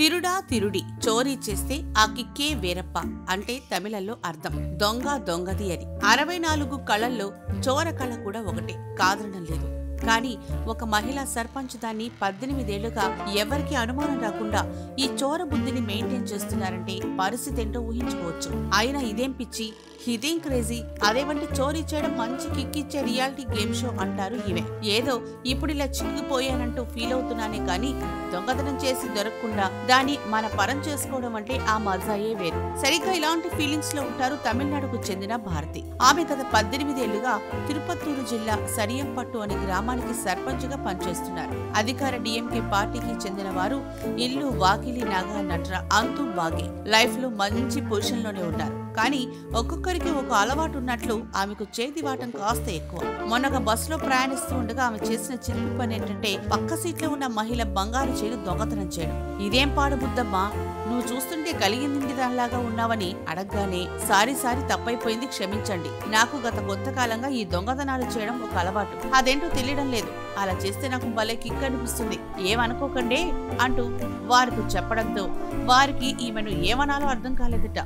తిరుడా తిరుడి చోరీ చేస్తే ఆ కిక్కే వేరప్ప అంటే తమిళంలో అర్థం దొంగ దొంగది అని. 64 కళల్లో చోర కళ కూడా ఒకటే కాదనడం లేదు. కానీ ఒక మహిళా సర్పంచ్ దాన్ని 18 ఏళ్లుగా ఎవరికి అనుమానం రాకుండా ఈ చోర బుద్ధిని మెయింటైన్ చేస్తున్నారంటే పరిస్థితి ఏంటో ఊహించుకోవచ్చు. అయినా ఇదేం పిచ్చి, ఇదేం క్రేజీ, అదేమంటే చోరీ చేయడం మంచి కిక్కిచ్చే రియాలిటీ గేమ్ షో అంటారు ఈమె. ఏదో ఇప్పుడు ఇలా చిక్కుపోయానంటూ ఫీల్ అవుతున్నానే కానీ దొంగతనం చేసి దొరకకుండా దాన్ని మన పరం చేసుకోవడం అంటే ఆ మజాయే వేరు. సరిగ్గా ఇలాంటి ఫీలింగ్స్ లో ఉంటారు తమిళనాడుకు చెందిన భారతి. ఆమె గత 18 ఏళ్లుగా తిరుపత్తూరు జిల్లా సరియంపట్టు అనే గ్రామానికి సర్పంచ్ గా పనిచేస్తున్నారు. అధికార డిఎంకే పార్టీకి చెందిన వారు ఇల్లు వాకిలి నగ నట్ర అంతూ బాగే లైఫ్ లో మంచి పొజిషన్ లోనే ఉంటారు. కానీ ఒక్కొక్కరికి ఒక అలవాటు ఉన్నట్లు ఆమెకు చేతి వాటం కాస్త ఎక్కువ. మొన్నగా బస్సులో ప్రయాణిస్తూ ఉండగా ఆమె చేసిన చిలిపి పని ఏంటంటే పక్క సీట్లో ఉన్న మహిళ బంగారు చైను దొంగతనం చేయడం. ఇదేం పాడుబుద్దమ్మా, నువ్వు చూస్తుంటే కలిగింది దానిలాగా ఉన్నావని అడగగానే సారీ తప్పైపోయింది, క్షమించండి, నాకు గత కొంతకాలంగా ఈ దొంగతనాలు చేయడం ఒక అలవాటు, అదేంటో తెలియడం లేదు, అలా చేస్తే నాకు భలే కిక్ అనిపిస్తుంది, ఏమనుకోకండి అంటూ వారికి చెప్పడంతో వారికి ఈమెను ఏమనాలో అర్థం కాలేదట.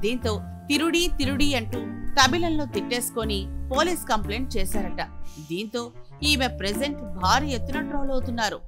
దీంతో తిరుడి అంటూ తమిళంలో తిట్టేసుకొని పోలీస్ కంప్లైంట్ చేశారట. దీంతో ఈమె ప్రెజెంట్ భారీ ఎత్తున ట్రోల్ అవుతున్నారు.